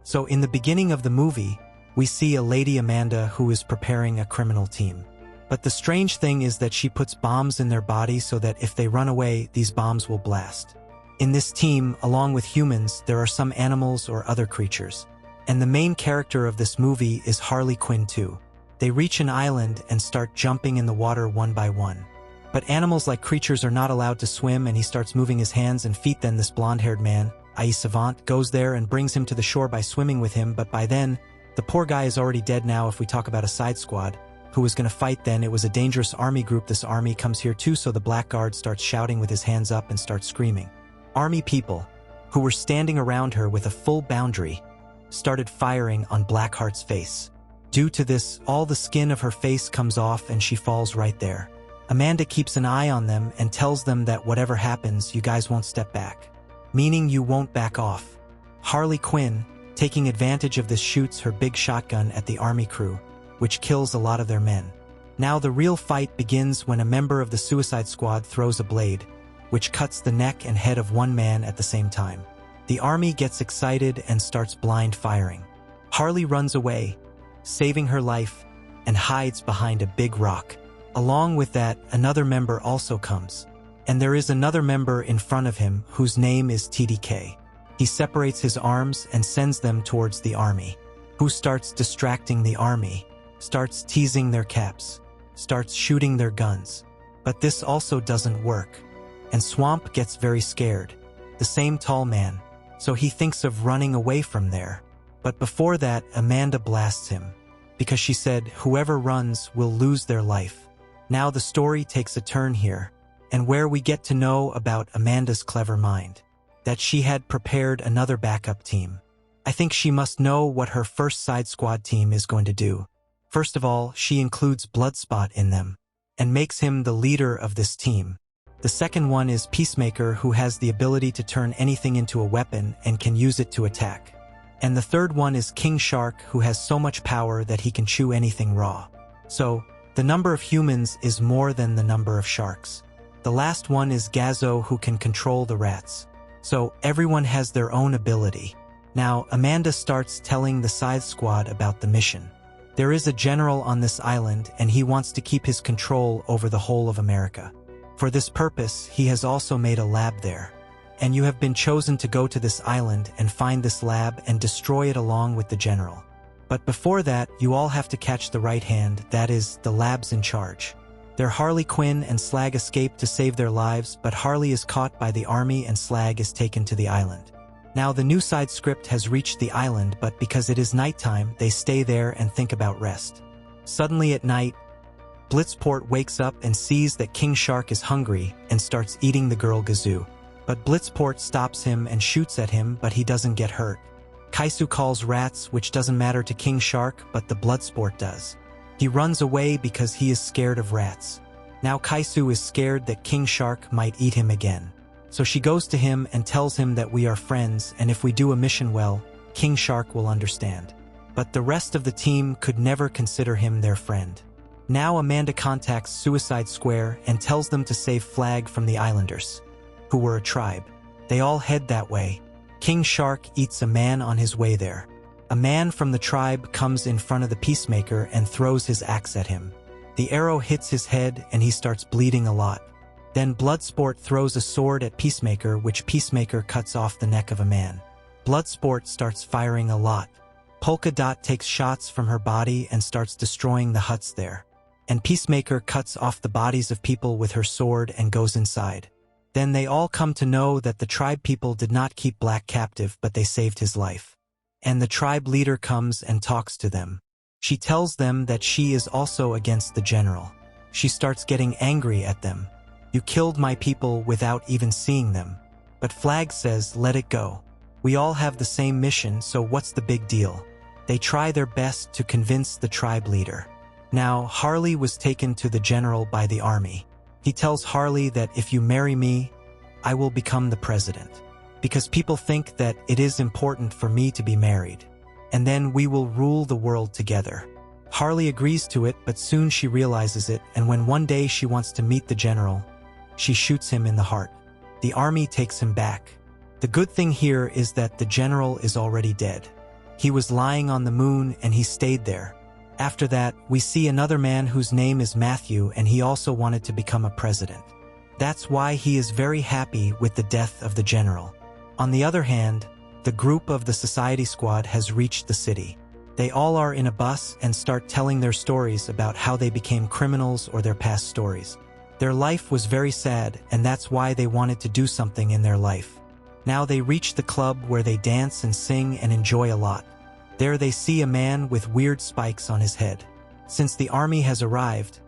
So in the beginning of the movie, we see a Lady Amanda who is preparing a criminal team. But the strange thing is that she puts bombs in their body so that if they run away, these bombs will blast. In this team, along with humans, there are some animals or other creatures. And the main character of this movie is Harley Quinn too. They reach an island and start jumping in the water one by one. But animals like creatures are not allowed to swim, and he starts moving his hands and feet. Then this blonde-haired man, i.e. Savant, goes there and brings him to the shore by swimming with him, but by then, the poor guy is already dead. Now if we talk about a side squad, who was going to fight then, it was a dangerous army group. This army comes here too, so the blackguard starts shouting with his hands up and starts screaming. Army people, who were standing around her with a full boundary, started firing on Blackheart's face. Due to this, all the skin of her face comes off and she falls right there. Amanda keeps an eye on them and tells them that whatever happens, you guys won't step back. Meaning you won't back off. Harley Quinn, taking advantage of this, shoots her big shotgun at the army crew, which kills a lot of their men. Now the real fight begins when a member of the Suicide Squad throws a blade, which cuts the neck and head of one man at the same time. The army gets excited and starts blind firing. Harley runs away, saving her life, and hides behind a big rock. Along with that, another member also comes. And there is another member in front of him whose name is TDK. He separates his arms and sends them towards the army, who starts distracting the army, starts teasing their caps, starts shooting their guns. But this also doesn't work. And Swamp gets very scared, the same tall man, so he thinks of running away from there. But before that, Amanda blasts him, because she said whoever runs will lose their life. Now the story takes a turn here, and where we get to know about Amanda's clever mind, that she had prepared another backup team. I think she must know what her first side squad team is going to do. First of all, she includes Bloodsport in them, and makes him the leader of this team. The second one is Peacemaker, who has the ability to turn anything into a weapon and can use it to attack. And the third one is King Shark, who has so much power that he can chew anything raw. So, the number of humans is more than the number of sharks. The last one is Gazzo, who can control the rats. So, everyone has their own ability. Now, Amanda starts telling the side squad about the mission. There is a general on this island, and he wants to keep his control over the whole of America. For this purpose, he has also made a lab there. And you have been chosen to go to this island and find this lab and destroy it along with the general. But before that, you all have to catch the right hand, that is, the lab's in charge. Their Harley Quinn and Slag escape to save their lives, but Harley is caught by the army and Slag is taken to the island. Now the new side script has reached the island, but because it is nighttime, they stay there and think about rest. Suddenly at night, Bloodsport wakes up and sees that King Shark is hungry and starts eating the girl Gazoo. But Bloodsport stops him and shoots at him, but he doesn't get hurt. Kaisu calls rats, which doesn't matter to King Shark, but the Bloodsport does. He runs away because he is scared of rats. Now Kaisu is scared that King Shark might eat him again. So she goes to him and tells him that we are friends, and if we do a mission well, King Shark will understand. But the rest of the team could never consider him their friend. Now Amanda contacts Suicide Square and tells them to save Flag from the Islanders, who were a tribe. They all head that way. King Shark eats a man on his way there. A man from the tribe comes in front of the Peacemaker and throws his axe at him. The arrow hits his head and he starts bleeding a lot. Then Bloodsport throws a sword at Peacemaker, which Peacemaker cuts off the neck of a man. Bloodsport starts firing a lot. Polka-Dot takes shots from her body and starts destroying the huts there. And Peacemaker cuts off the bodies of people with her sword and goes inside. Then they all come to know that the tribe people did not keep Black captive, but they saved his life. And the tribe leader comes and talks to them. She tells them that she is also against the general. She starts getting angry at them. You killed my people without even seeing them. But Flag says, let it go. We all have the same mission, so what's the big deal? They try their best to convince the tribe leader. Now, Harley was taken to the general by the army. He tells Harley that if you marry me, I will become the president. Because people think that it is important for me to be married. And then we will rule the world together. Harley agrees to it, but soon she realizes it, and when one day she wants to meet the general, she shoots him in the heart. The army takes him back. The good thing here is that the general is already dead. He was lying on the moon and he stayed there. After that, we see another man whose name is Matthew, and he also wanted to become a president. That's why he is very happy with the death of the general. On the other hand, the group of the Society Squad has reached the city. They all are in a bus and start telling their stories about how they became criminals or their past stories. Their life was very sad, and that's why they wanted to do something in their life. Now they reach the club where they dance and sing and enjoy a lot. There they see a man with weird spikes on his head. Since the army has arrived,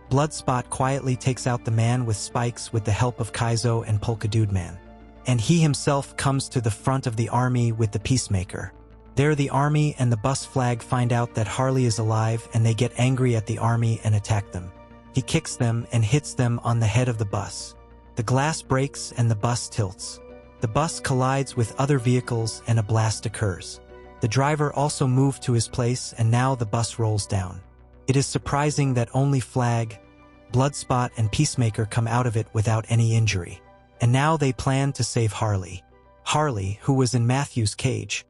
Bloodsport quietly takes out the man with spikes with the help of Kaizo and Polka-Dot Man. And he himself comes to the front of the army with the Peacemaker. There the army and the bus flag find out that Harley is alive, and they get angry at the army and attack them. He kicks them and hits them on the head of the bus. The glass breaks and the bus tilts. The bus collides with other vehicles and a blast occurs. The driver also moved to his place, and now the bus rolls down. It is surprising that only Flag, Bloodsport, and Peacemaker come out of it without any injury. And now they plan to save Harley. Harley, who was in Matthew's cage.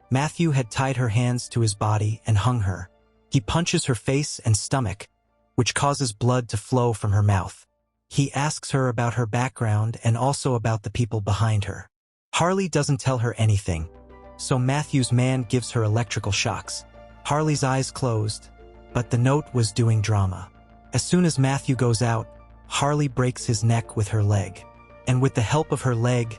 Matthew had tied her hands to his body and hung her. He punches her face and stomach, which causes blood to flow from her mouth. He asks her about her background and also about the people behind her. Harley doesn't tell her anything, so Matthew's man gives her electrical shocks. Harley's eyes closed, but the note was doing drama. As soon as Matthew goes out, Harley breaks his neck with her leg. And with the help of her leg,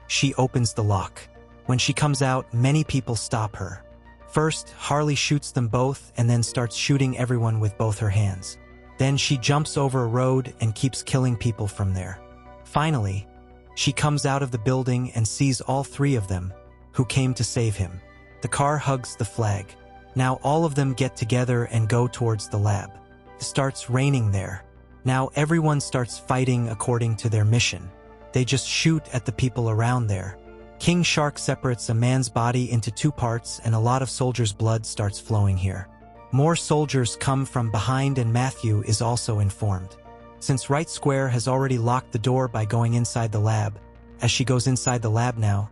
she opens the lock. When she comes out, many people stop her. First, Harley shoots them both and then starts shooting everyone with both her hands. Then she jumps over a road and keeps killing people from there. Finally, she comes out of the building and sees all three of them, who came to save him. The car hugs the flag. Now all of them get together and go towards the lab. It starts raining there. Now everyone starts fighting according to their mission. They just shoot at the people around there. King Shark separates a man's body into two parts, and a lot of soldiers' blood starts flowing here. More soldiers come from behind, and Matthew is also informed. Since Right Square has already locked the door by going inside the lab, as she goes inside the lab now,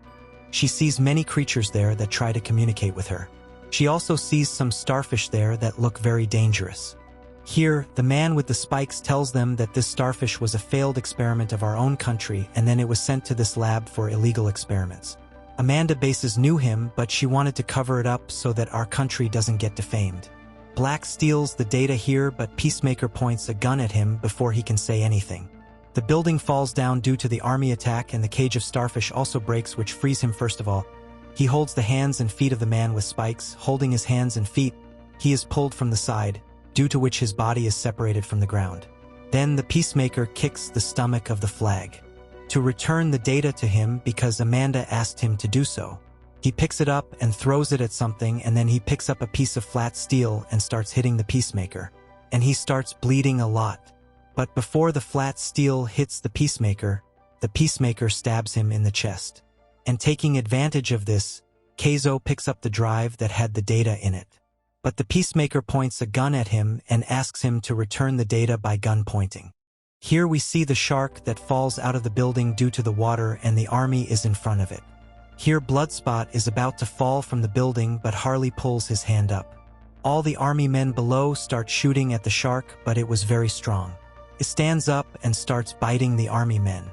she sees many creatures there that try to communicate with her. She also sees some starfish there that look very dangerous. Here, the man with the spikes tells them that this starfish was a failed experiment of our own country, and then it was sent to this lab for illegal experiments. Amanda Bases knew him, but she wanted to cover it up so that our country doesn't get defamed. Black steals the data here, but Peacemaker points a gun at him before he can say anything. The building falls down due to the army attack, and the cage of starfish also breaks, which frees him first of all. He holds the hands and feet of the man with spikes. Holding his hands and feet, he is pulled from the side, due to which his body is separated from the ground. Then the Peacemaker kicks the stomach of the flag to return the data to him because Amanda asked him to do so. He picks it up and throws it at something, and then he picks up a piece of flat steel and starts hitting the Peacemaker. And he starts bleeding a lot. But before the flat steel hits the Peacemaker stabs him in the chest. And taking advantage of this, Keizo picks up the drive that had the data in it. But the Peacemaker points a gun at him and asks him to return the data by gun pointing. Here we see the shark that falls out of the building due to the water, and the army is in front of it. Here Bloodsport is about to fall from the building, but Harley pulls his hand up. All the army men below start shooting at the shark, but it was very strong. It stands up and starts biting the army men.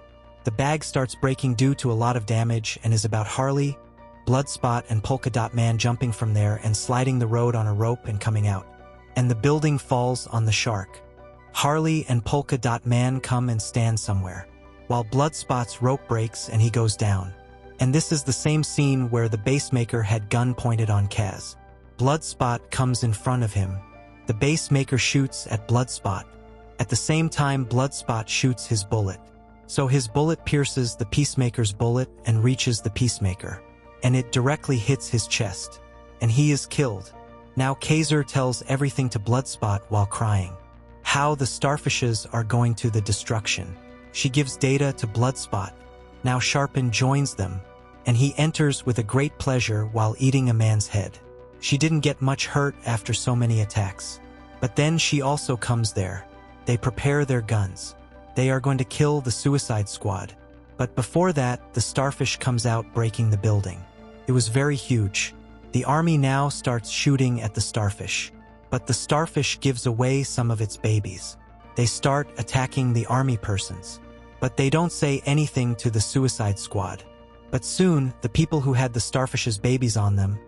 The bag starts breaking due to a lot of damage and is about Harley, Bloodsport, and Polka-Dot Man jumping from there and sliding the road on a rope and coming out. And the building falls on the shark. Harley and Polka-Dot Man come and stand somewhere, while Bloodsport's rope breaks and he goes down. And this is the same scene where the Peacemaker had gun pointed on Kaz. Bloodsport comes in front of him. The Peacemaker shoots at Bloodsport. At the same time, Bloodsport shoots his bullet. So his bullet pierces the Peacemaker's bullet and reaches the Peacemaker. And it directly hits his chest. And he is killed. Now Kaiser tells everything to Bloodsport while crying. How the starfishes are going to the destruction. She gives data to Bloodsport. Now Sharpen joins them. And he enters with a great pleasure while eating a man's head. She didn't get much hurt after so many attacks. But then she also comes there. They prepare their guns. They are going to kill the Suicide Squad. But before that, the starfish comes out breaking the building. It was very huge. The army now starts shooting at the starfish. But the starfish gives away some of its babies. They start attacking the army persons. But they don't say anything to the suicide squad. But soon, the people who had the starfish's babies on them,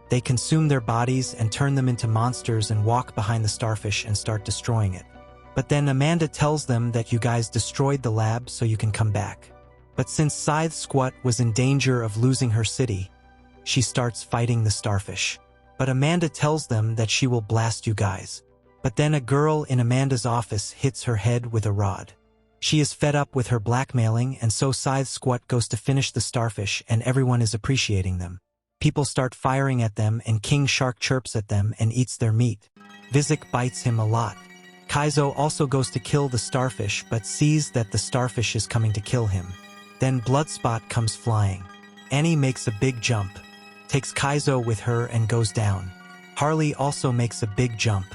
they consume their bodies and turn them into monsters and walk behind the starfish and start destroying it. But then Amanda tells them that you guys destroyed the lab so you can come back. But since Scythe Squat was in danger of losing her city, she starts fighting the starfish. But Amanda tells them that she will blast you guys. But then a girl in Amanda's office hits her head with a rod. She is fed up with her blackmailing, and so Scythe Squat goes to finish the starfish, and everyone is appreciating them. People start firing at them, and King Shark chirps at them and eats their meat. Vizik bites him a lot. Kaizo also goes to kill the starfish but sees that the starfish is coming to kill him. Then Bloodsport comes flying. Annie makes a big jump, takes Kaizo with her and goes down. Harley also makes a big jump.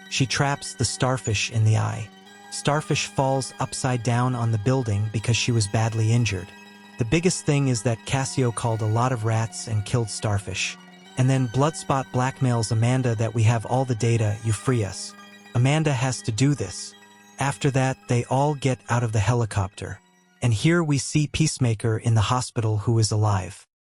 She traps the starfish in the eye. Starfish falls upside down on the building because she was badly injured. The biggest thing is that Cassio called a lot of rats and killed Starfish. And then Bloodsport blackmails Amanda that we have all the data, you free us. Amanda has to do this. After that, they all get out of the helicopter. And here we see Peacemaker in the hospital who is alive.